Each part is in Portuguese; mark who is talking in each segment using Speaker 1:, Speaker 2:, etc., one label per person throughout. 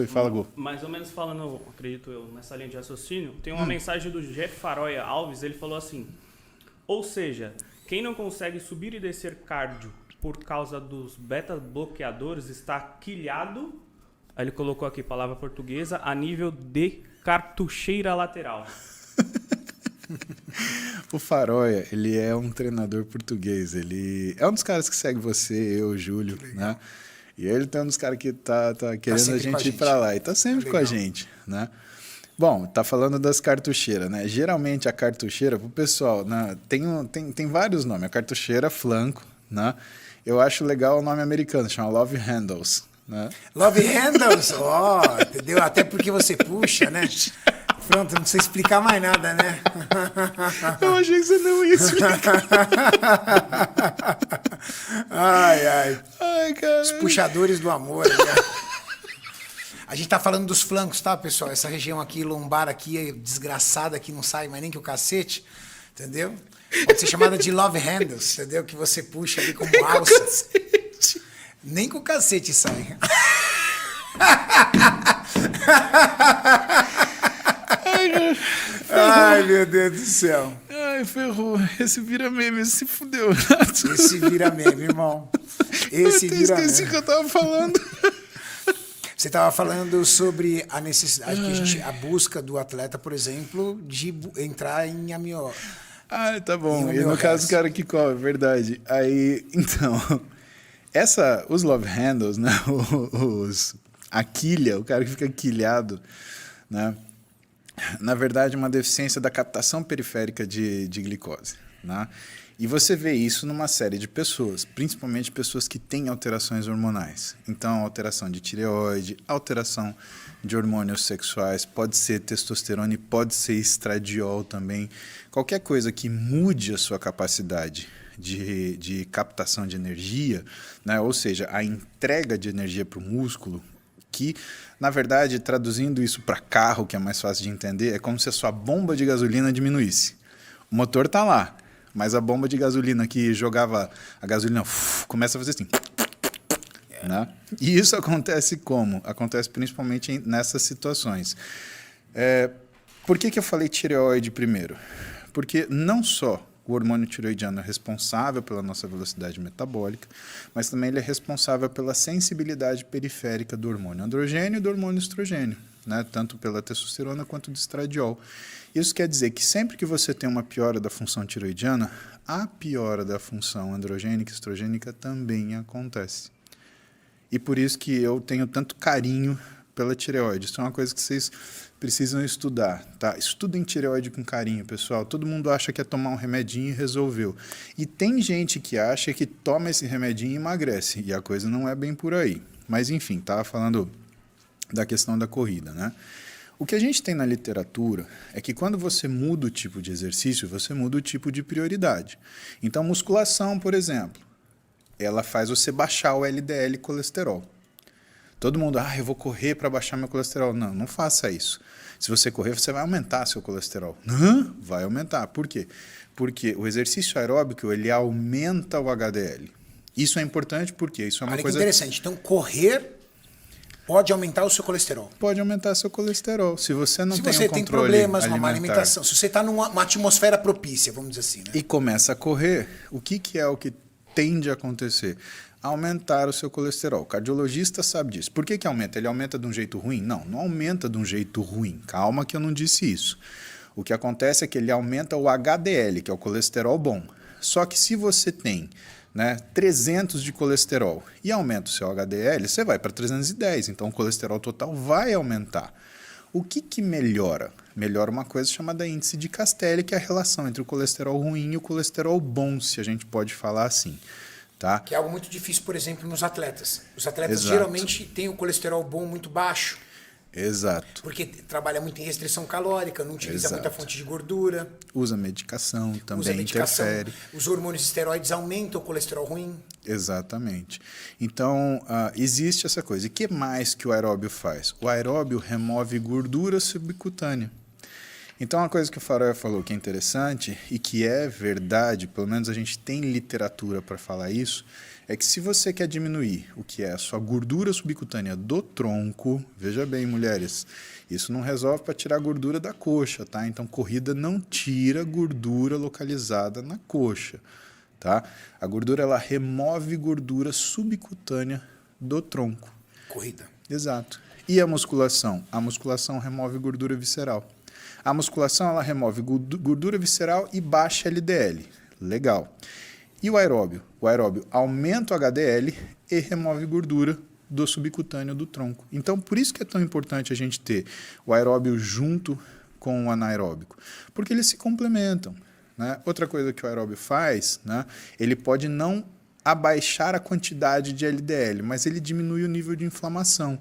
Speaker 1: Fala, Gu.
Speaker 2: Mais ou menos falando, acredito eu, nessa linha de raciocínio, tem uma mensagem do Jeff Faroya Alves, ele falou assim: ou seja, quem não consegue subir e descer cardio por causa dos beta-bloqueadores está quilhado, aí ele colocou aqui palavra portuguesa, a nível de cartucheira lateral.
Speaker 1: O Faroya, ele é um treinador português. Ele é um dos caras que segue você, eu, Júlio, né? E ele tá um dos caras que tá querendo a gente ir pra lá. E tá sempre com a gente, né? Bom, tá falando das cartucheiras, né? Geralmente a cartucheira, pro pessoal, né, tem vários nomes. A cartucheira flanco, né? Eu acho legal o nome americano, chama Love Handles, né?
Speaker 3: Love Handles, ó, entendeu? Até porque você puxa, né? Pronto, não precisa explicar mais nada, né?
Speaker 1: Eu achei que você não ia explicar.
Speaker 3: Ai,
Speaker 1: cara.
Speaker 3: os puxadores do amor, né? A gente tá falando dos flancos, tá, pessoal? Essa região aqui, lombar aqui, desgraçada, que não sai mais nem que o cacete, entendeu? Pode ser chamada de love handles, entendeu? Que você puxa ali como alça. Nem com o cacete sai. Ai, meu Deus do céu.
Speaker 1: Ai, ferrou. Esse vira meme, esse se fudeu.
Speaker 3: Esse vira meme, irmão. Esse vira meme.
Speaker 1: Esqueci o que eu tava falando.
Speaker 3: Você estava falando sobre a necessidade, a busca do atleta, por exemplo, de entrar em amió.
Speaker 1: Ah, tá bom. E no caso, o cara que corre, verdade. Aí, então, os love handles, né? A quilha, o cara que fica quilhado, né? Na verdade, uma deficiência da captação periférica de glicose, né? E você vê isso numa série de pessoas, principalmente pessoas que têm alterações hormonais. Então, alteração de tireoide, alteração de hormônios sexuais, pode ser testosterona e pode ser estradiol também. Qualquer coisa que mude a sua capacidade de captação de energia, né? Ou seja, a entrega de energia para o músculo, que, na verdade, traduzindo isso para carro, que é mais fácil de entender, é como se a sua bomba de gasolina diminuísse. O motor está lá, mas a bomba de gasolina que jogava a gasolina começa a fazer assim. Né? E isso acontece como? Acontece principalmente nessas situações. Por que eu falei tireoide primeiro? Porque não só o hormônio tireoidiano é responsável pela nossa velocidade metabólica, mas também ele é responsável pela sensibilidade periférica do hormônio androgênio e do hormônio estrogênio, né? Tanto pela testosterona quanto do estradiol. Isso quer dizer que sempre que você tem uma piora da função tireoidiana, a piora da função androgênica e estrogênica também acontece. E por isso que eu tenho tanto carinho pela tireoide. Isso é uma coisa que vocês precisam estudar, tá? Estudem tireoide com carinho, pessoal. Todo mundo acha que é tomar um remedinho e resolveu. E tem gente que acha que toma esse remedinho e emagrece. E a coisa não é bem por aí. Mas enfim, estava falando da questão da corrida, né? O que a gente tem na literatura é que quando você muda o tipo de exercício, você muda o tipo de prioridade. Então, musculação, por exemplo, ela faz você baixar o LDL colesterol. Todo mundo, eu vou correr para baixar meu colesterol. Não, não faça isso. Se você correr, você vai aumentar seu colesterol. Vai aumentar. Por quê? Porque o exercício aeróbico, ele aumenta o HDL. Isso é importante porque isso é uma coisa...
Speaker 3: Olha que interessante. Então, correr pode aumentar o seu colesterol.
Speaker 1: Pode aumentar seu colesterol. Se você não tem um
Speaker 3: tem
Speaker 1: controle
Speaker 3: problemas, uma má
Speaker 1: alimentar,
Speaker 3: alimentação, se você está numa atmosfera propícia, vamos dizer assim, né?
Speaker 1: E começa a correr, o que é o que tende a acontecer? Aumentar o seu colesterol. O cardiologista sabe disso. Por que aumenta? Ele aumenta de um jeito ruim? Não, não aumenta de um jeito ruim. Calma que eu não disse isso. O que acontece é que ele aumenta o HDL, que é o colesterol bom. Só que se você tem 300 de colesterol e aumenta o seu HDL, você vai para 310. Então o colesterol total vai aumentar. O que melhora? Melhora uma coisa chamada índice de Castelli, que é a relação entre o colesterol ruim e o colesterol bom, se a gente pode falar assim. Tá?
Speaker 3: Que é algo muito difícil, por exemplo, nos atletas. Os atletas
Speaker 1: Exato.
Speaker 3: geralmente têm o colesterol bom muito baixo.
Speaker 1: Exato.
Speaker 3: Porque trabalha muito em restrição calórica, não utiliza muita fonte de gordura.
Speaker 1: Usa medicação, também interfere.
Speaker 3: Os hormônios esteroides aumentam o colesterol ruim.
Speaker 1: Exatamente. Então, existe essa coisa. E o que mais que o aeróbio faz? O aeróbio remove gordura subcutânea. Então, uma coisa que o Faroya falou que é interessante e que é verdade, pelo menos a gente tem literatura para falar isso, é que se você quer diminuir o que é a sua gordura subcutânea do tronco, veja bem, mulheres, isso não resolve para tirar a gordura da coxa, tá? Então, corrida não tira gordura localizada na coxa, tá? A gordura, ela remove gordura subcutânea do tronco.
Speaker 3: Corrida.
Speaker 1: Exato. E a musculação? A musculação remove gordura visceral. A musculação, ela remove gordura visceral e baixa LDL. Legal. E o aeróbio? O aeróbio aumenta o HDL e remove gordura do subcutâneo do tronco. Então, por isso que é tão importante a gente ter o aeróbio junto com o anaeróbico, porque eles se complementam, né? Outra coisa que o aeróbio faz, né? Ele pode não abaixar a quantidade de LDL, mas ele diminui o nível de inflamação.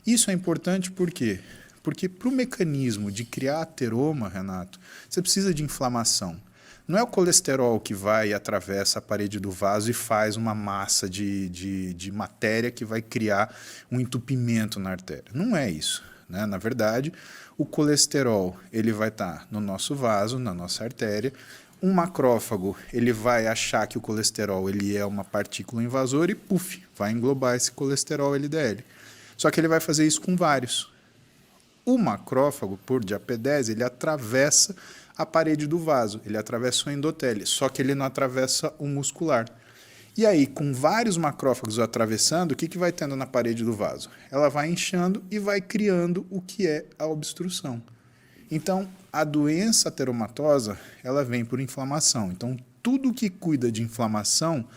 Speaker 1: Isso é importante por quê? Porque para o mecanismo de criar ateroma, Renato, você precisa de inflamação. Não é o colesterol que vai e atravessa a parede do vaso e faz uma massa de matéria que vai criar um entupimento na artéria. Não é isso, né? Na verdade, o colesterol ele vai estar no nosso vaso, na nossa artéria. Um macrófago ele vai achar que o colesterol ele é uma partícula invasora e, puf, vai englobar esse colesterol LDL. Só que ele vai fazer isso com vários. O macrófago, por diapedese, ele atravessa a parede do vaso, ele atravessa o endotélio, só que ele não atravessa o muscular. E aí, com vários macrófagos atravessando, o que vai tendo na parede do vaso? Ela vai inchando e vai criando o que é a obstrução. Então, a doença ateromatosa, ela vem por inflamação. Então, tudo que cuida de inflamação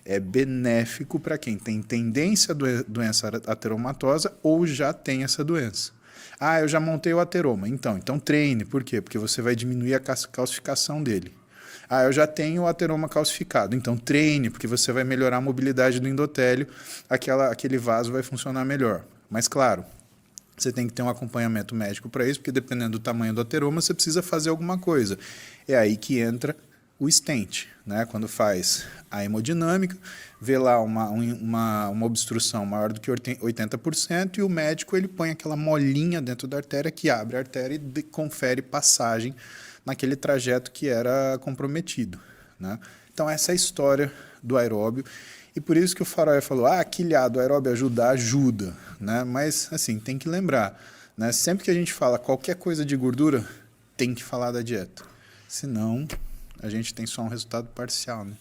Speaker 1: é benéfico para quem tem tendência à doença ateromatosa ou já tem essa doença. Ah, eu já montei o ateroma. Então treine. Por quê? Porque você vai diminuir a calcificação dele. Ah, eu já tenho o ateroma calcificado. Então treine, porque você vai melhorar a mobilidade do endotélio, aquele vaso vai funcionar melhor. Mas claro, você tem que ter um acompanhamento médico para isso, porque dependendo do tamanho do ateroma, você precisa fazer alguma coisa. É aí que entra o stent, né? Quando faz a hemodinâmica, vê lá uma obstrução maior do que 80% e o médico ele põe aquela molinha dentro da artéria que abre a artéria e confere passagem naquele trajeto que era comprometido, né? Então essa é a história do aeróbio e por isso que o Faroya falou, quilhado, o aeróbio ajuda, né? Mas assim, tem que lembrar, né? Sempre que a gente fala qualquer coisa de gordura, tem que falar da dieta, senão a gente tem só um resultado parcial, né?